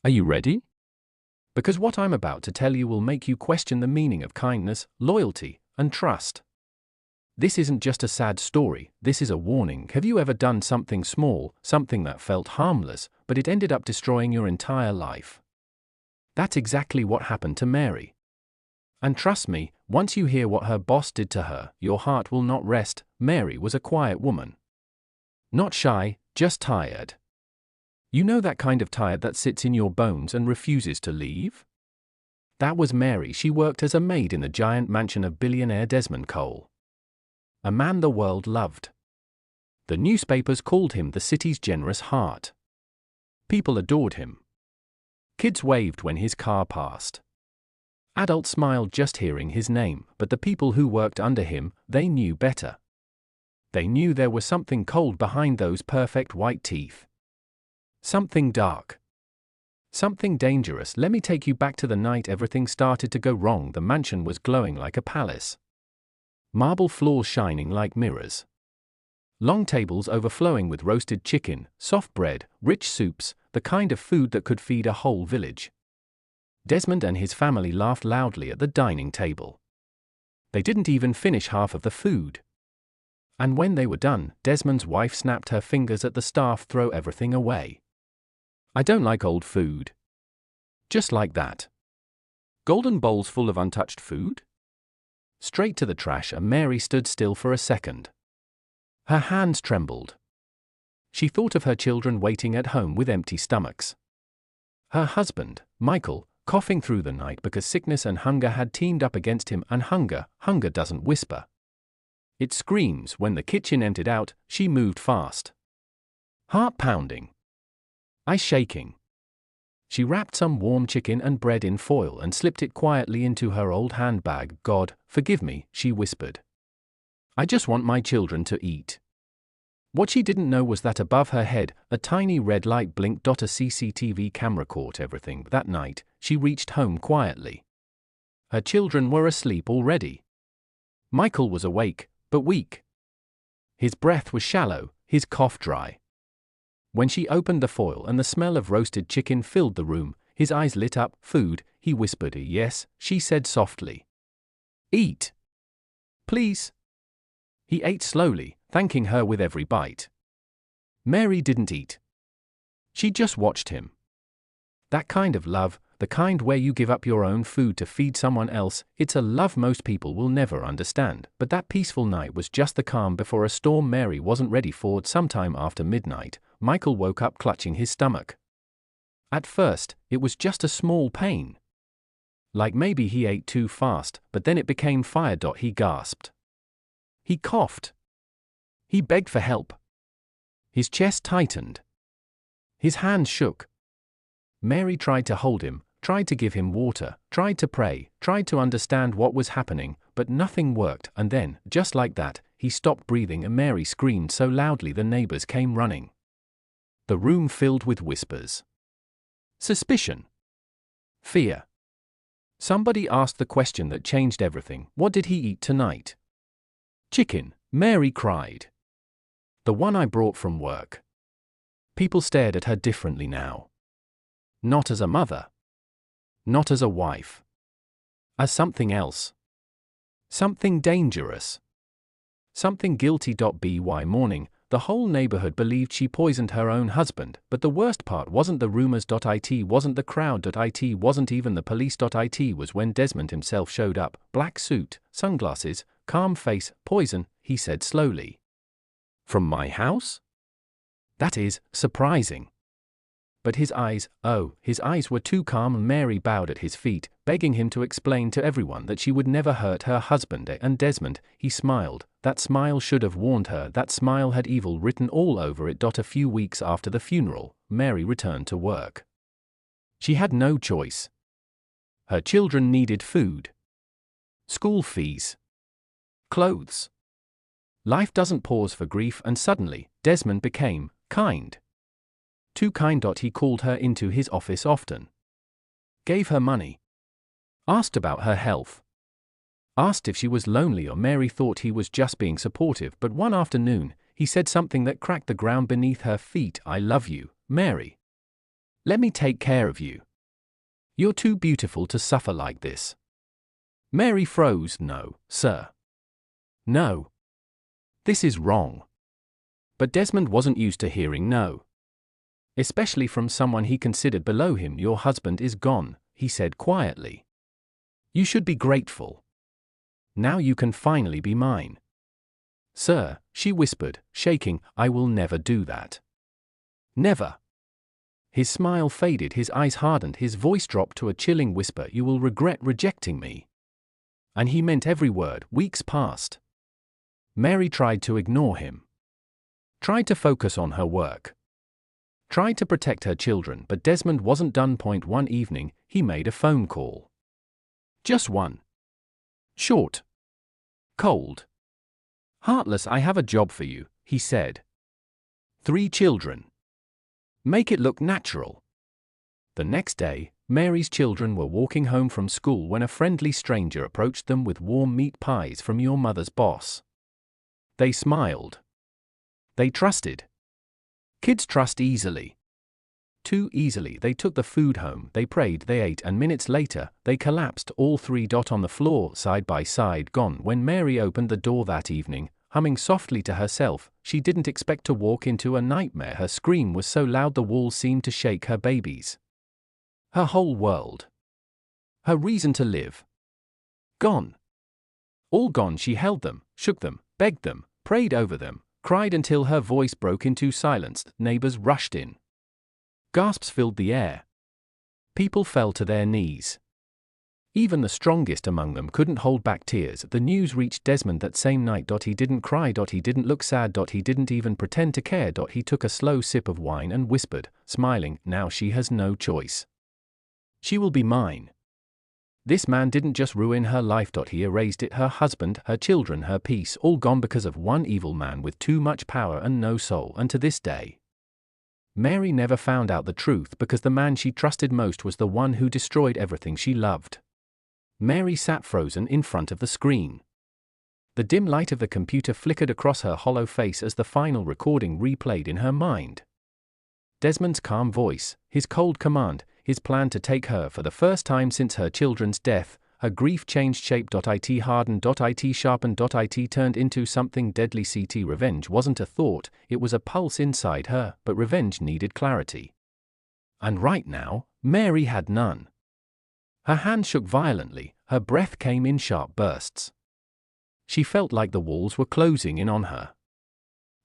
Are you ready? Because what I'm about to tell you will make you question the meaning of kindness, loyalty, and trust. This isn't just a sad story, this is a warning. Have you ever done something small, something that felt harmless, but it ended up destroying your entire life? That's exactly what happened to Mary. And trust me, once you hear what her boss did to her, your heart will not rest. Mary was a quiet woman. Not shy, just tired. You know that kind of tired that sits in your bones and refuses to leave? That was Mary. She worked as a maid in the giant mansion of billionaire Desmond Cole. A man the world loved. The newspapers called him the city's generous heart. People adored him. Kids waved when his car passed. Adults smiled just hearing his name, but the people who worked under him, they knew better. They knew there was something cold behind those perfect white teeth. Something dark. Something dangerous. Let me take you back to the night everything started to go wrong. The mansion was glowing like a palace. Marble floors shining like mirrors. Long tables overflowing with roasted chicken, soft bread, rich soups, the kind of food that could feed a whole village. Desmond and his family laughed loudly at the dining table. They didn't even finish half of the food. And when they were done, Desmond's wife snapped her fingers at the staff. Throw everything away. I don't like old food. Just like that. Golden bowls full of untouched food? Straight to the trash. And Mary stood still for a second. Her hands trembled. She thought of her children waiting at home with empty stomachs. Her husband, Michael, coughing through the night because sickness and hunger had teamed up against him. And hunger doesn't whisper. It screams. When the kitchen emptied out, she moved fast. Heart pounding. Eyes shaking. She wrapped some warm chicken and bread in foil and slipped it quietly into her old handbag. God, forgive me, she whispered. I just want my children to eat. What she didn't know was that above her head, a tiny red light blinked. A CCTV camera caught everything. That night, she reached home quietly. Her children were asleep already. Michael was awake, but weak. His breath was shallow, his cough dry. When she opened the foil and the smell of roasted chicken filled the room, his eyes lit up. Food, he whispered. Yes, she said softly. Eat. Please. He ate slowly, thanking her with every bite. Mary didn't eat. She just watched him. That kind of love, the kind where you give up your own food to feed someone else, it's a love most people will never understand. But that peaceful night was just the calm before a storm Mary wasn't ready for. Sometime after midnight, Michael woke up clutching his stomach. At first, it was just a small pain. Like maybe he ate too fast, but then it became fire. He gasped. He coughed. He begged for help. His chest tightened. His hands shook. Mary tried to hold him, tried to give him water, tried to pray, tried to understand what was happening, but nothing worked. And then, just like that, he stopped breathing and Mary screamed so loudly the neighbors came running. The room filled with whispers. Suspicion. Fear. Somebody asked the question that changed everything. What did he eat tonight? Chicken, Mary cried. The one I brought from work. People stared at her differently now. Not as a mother. Not as a wife. As something else. Something dangerous. Something guilty. By morning, the whole neighborhood believed she poisoned her own husband, but the worst part wasn't the rumors. It wasn't the crowd. It wasn't even the police. It was when Desmond himself showed up, black suit, sunglasses, calm face. Poison, he said slowly. From my house? That is surprising. But his eyes were too calm. Mary bowed at his feet, begging him to explain to everyone that she would never hurt her husband. And Desmond, he smiled. That smile should have warned her. That smile had evil written all over it. A few weeks after the funeral, Mary returned to work. She had no choice. Her children needed food. School fees. Clothes. Life doesn't pause for grief. And suddenly, Desmond became kind. Too kind. He called her into his office often. Gave her money. Asked about her health. Asked if she was lonely or Mary thought he was just being supportive. But one afternoon, he said something that cracked the ground beneath her feet. I love you, Mary. Let me take care of you. You're too beautiful to suffer like this. Mary froze. No, sir. No. This is wrong. But Desmond wasn't used to hearing no. Especially from someone he considered below him. Your husband is gone, he said quietly. You should be grateful. Now you can finally be mine. Sir, she whispered, shaking, I will never do that. Never. His smile faded, his eyes hardened, his voice dropped to a chilling whisper. You will regret rejecting me. And he meant every word. Weeks passed. Mary tried to ignore him. Tried to focus on her work. Tried to protect her children, but Desmond wasn't done. One evening, he made a phone call. Just one. Short. Cold. Heartless. I have a job for you, he said. 3 children. Make it look natural. The next day, Mary's children were walking home from school when a friendly stranger approached them with warm meat pies from your mother's boss. They smiled. They trusted. Kids trust easily. Too easily. They took the food home, they prayed, they ate, and minutes later, they collapsed, all 3 on the floor, side by side, gone. When Mary opened the door that evening, humming softly to herself, she didn't expect to walk into a nightmare. Her scream was so loud the walls seemed to shake. Her babies. Her whole world. Her reason to live. Gone. All gone. She held them, shook them, begged them, prayed over them, cried until her voice broke into silence. Neighbors rushed in. Gasps filled the air. People fell to their knees. Even the strongest among them couldn't hold back tears. The news reached Desmond that same night. He didn't cry. He didn't look sad. He didn't even pretend to care. He took a slow sip of wine and whispered, smiling, now she has no choice. She will be mine. This man didn't just ruin her life. He erased it. Her husband, her children, her peace, all gone because of one evil man with too much power and no soul. And to this day, Mary never found out the truth because the man she trusted most was the one who destroyed everything she loved. Mary sat frozen in front of the screen. The dim light of the computer flickered across her hollow face as the final recording replayed in her mind. Desmond's calm voice, his cold command, his plan to take her for the first time since her children's death. Her grief changed shape. It hardened. It sharpened. It turned into something deadly. Revenge wasn't a thought, it was a pulse inside her, but revenge needed clarity. And right now, Mary had none. Her hand shook violently, her breath came in sharp bursts. She felt like the walls were closing in on her.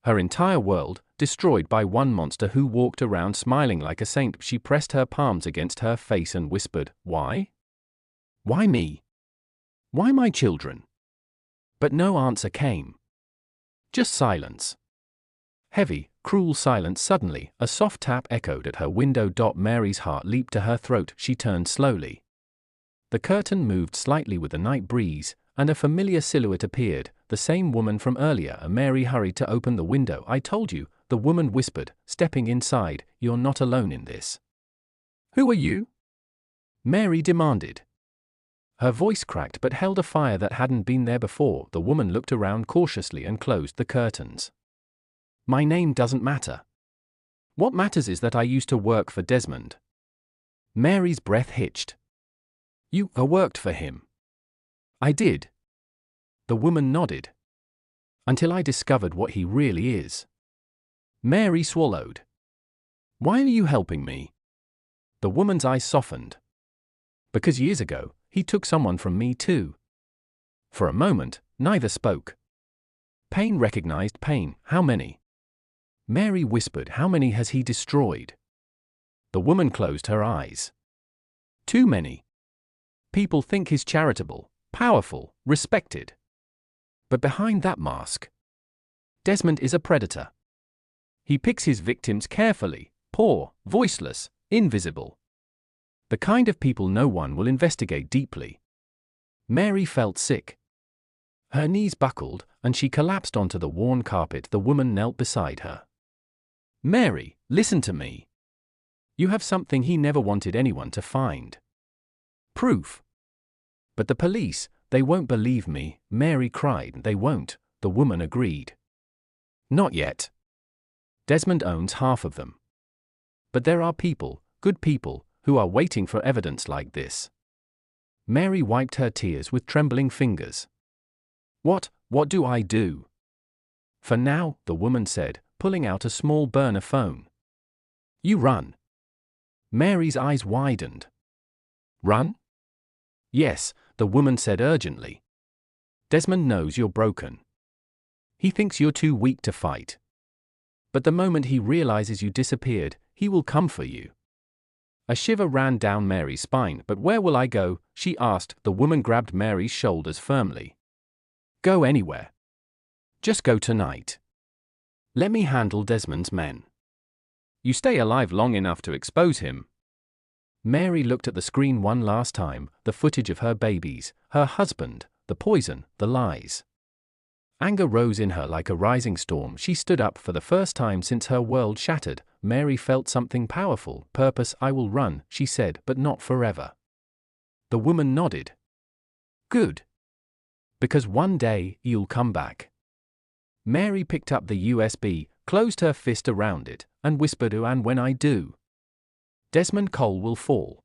Her entire world, destroyed by one monster who walked around smiling like a saint. She pressed her palms against her face and whispered, why? Why me? Why my children? But no answer came. Just silence. Heavy, cruel silence. Suddenly, a soft tap echoed at her window. Mary's heart leaped to her throat. She turned slowly. The curtain moved slightly with the night breeze, and a familiar silhouette appeared, the same woman from earlier. Mary hurried to open the window. I told you, the woman whispered, stepping inside, you're not alone in this. Who are you? Mary demanded. Her voice cracked but held a fire that hadn't been there before. The woman looked around cautiously and closed the curtains. My name doesn't matter. What matters is that I used to work for Desmond. Mary's breath hitched. You worked for him. I did. The woman nodded. Until I discovered what he really is. Mary swallowed. Why are you helping me? The woman's eyes softened. Because years ago, he took someone from me too. For a moment, neither spoke. Pain recognized pain. How many? Mary whispered, how many has he destroyed? The woman closed her eyes. Too many. People think he's charitable, powerful, respected. But behind that mask, Desmond is a predator. He picks his victims carefully, poor, voiceless, invisible. The kind of people no one will investigate deeply. Mary felt sick. Her knees buckled, and she collapsed onto the worn carpet. The woman knelt beside her. Mary, listen to me. You have something he never wanted anyone to find. Proof. But the police, they won't believe me, Mary cried. They won't, the woman agreed. Not yet. Desmond owns half of them. But there are people, Good people, who are waiting for evidence like this. Mary wiped her tears with trembling fingers. What do I do? For now, the woman said, pulling out a small burner phone. You run. Mary's eyes widened. Run? Yes, the woman said urgently. Desmond knows you're broken. He thinks you're too weak to fight. But the moment he realizes you disappeared, he will come for you. A shiver ran down Mary's spine. But where will I go? She asked. The woman grabbed Mary's shoulders firmly. Go anywhere. Just go tonight. Let me handle Desmond's men. You stay alive long enough to expose him. Mary looked at the screen one last time, the footage of her babies, her husband, the poison, the lies. Anger rose in her like a rising storm. She stood up. For the first time since her world shattered, Mary felt something powerful. Purpose. I will run, she said, but not forever. The woman nodded. Good. Because one day, you'll come back. Mary picked up the USB, closed her fist around it, and whispered, "And when I do, Desmond Cole will fall."